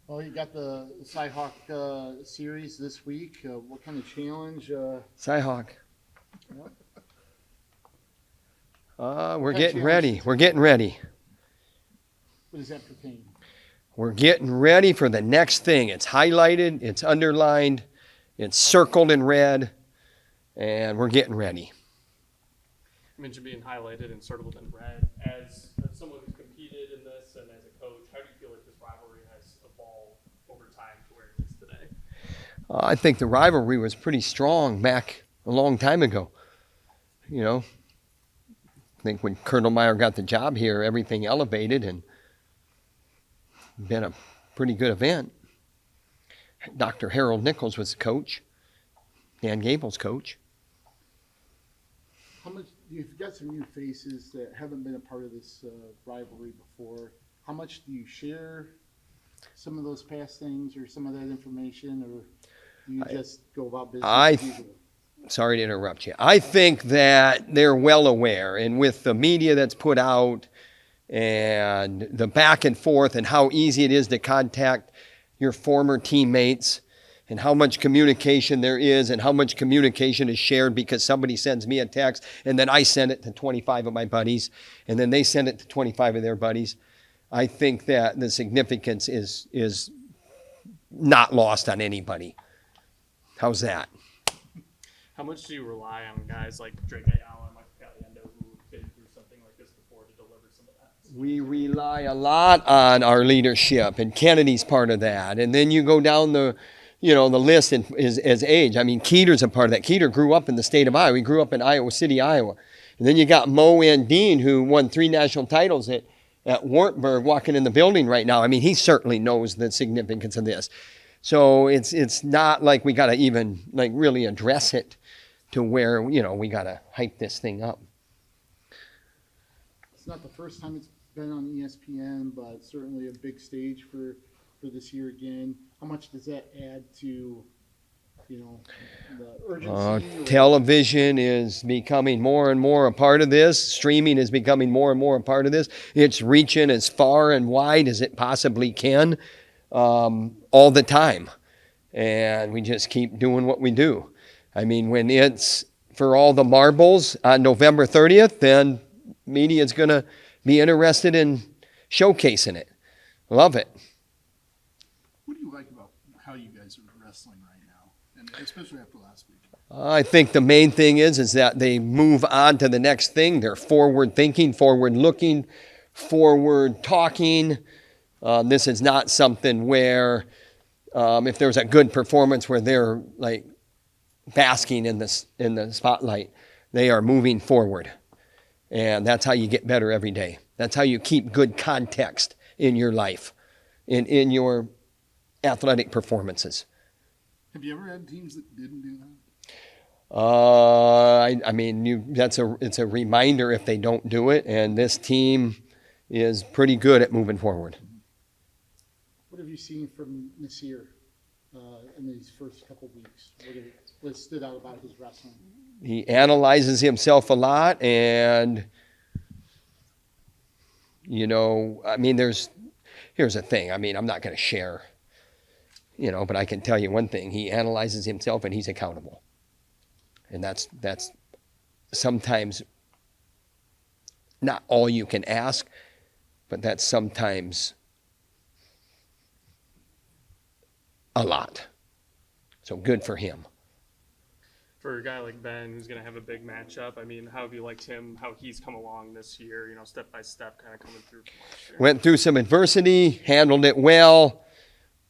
Well, you got the Cyhawk series this week. What kind of challenge? Cyhawk. What We're kind of getting challenge ready. is We're it? getting ready. What does that pertain? We're getting ready for the next thing. It's highlighted, it's underlined, it's circled in red, and we're getting ready. You mentioned being highlighted and circled in red. As someone who's competed in this and as a coach, how do you feel like this rivalry has evolved over time to where it is today? I think the rivalry was pretty strong back a long time ago. You know, I think when Colonel Meyer got the job here, everything elevated and been a pretty good event. Dr. Harold Nichols was the coach, Dan Gable's coach. How much? You've got some new faces that haven't been a part of this rivalry before. How much do you share some of those past things or some of that information, or do you just go about business as usual? Sorry to interrupt you. I think that they're well aware, and with the media that's put out and the back and forth and how easy it is to contact your former teammates and how much communication there is and how much communication is shared because somebody sends me a text and then I send it to 25 of my buddies and then they send it to 25 of their buddies. I think that the significance is not lost on anybody. How's that? How much do you rely on guys like Drake Ayala and Mike Caliendo who've been through something like this before to deliver some of that? We rely a lot on our leadership, and Kennedy's part of that. And then you go down the list as age. I mean, Keeter's a part of that. Keeter grew up in the state of Iowa. He grew up in Iowa City, Iowa. And then you got Mo and Dean, who won 3 national titles at Wartburg, walking in the building right now. I mean, he certainly knows the significance of this. So it's not like we got to even like really address it to where, we got to hype this thing up. It's not the first time it's been on ESPN, but certainly a big stage for this year again. How much does that add to, the urgency? Television is becoming more and more a part of this. Streaming is becoming more and more a part of this. It's reaching as far and wide as it possibly can all the time. And we just keep doing what we do. I mean, when it's for all the marbles on November 30th, then media is going to be interested in showcasing it. Love it. What do you like about how you guys are wrestling right now, and especially after last week? I think the main thing is that they move on to the next thing. They're forward thinking, forward looking, forward talking. This is not something where if there's a good performance where they're like basking in the spotlight, they are moving forward. And that's how you get better every day. That's how you keep good context in your life, in your athletic performances. Have you ever had teams that didn't do that? I mean, it's a reminder if they don't do it, and this team is pretty good at moving forward. What have you seen from Nasir in these first couple weeks? What stood out about his wrestling? He analyzes himself a lot, and I mean, here's the thing. I mean, I'm not going to share, but I can tell you one thing. He analyzes himself, and he's accountable. And that's sometimes not all you can ask, but that's sometimes a lot. So good for him. For a guy like Ben, who's going to have a big matchup, I mean, how have you liked him, how he's come along this year, step by step, kind of coming through from last year? Went through some adversity, handled it well,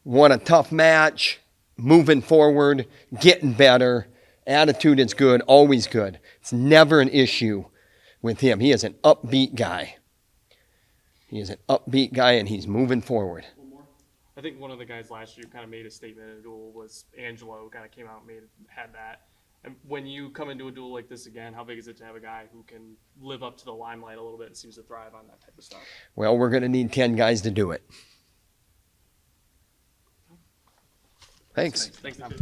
won a tough match, moving forward, getting better. Attitude is good, always good. It's never an issue with him. He is an upbeat guy. And he's moving forward. I think one of the guys last year kind of made a statement in a duel was Angelo, kind of came out and had that. And when you come into a duel like this again, how big is it to have a guy who can live up to the limelight a little bit and seems to thrive on that type of stuff? Well, we're going to need 10 guys to do it. Thanks. Thanks, Tom.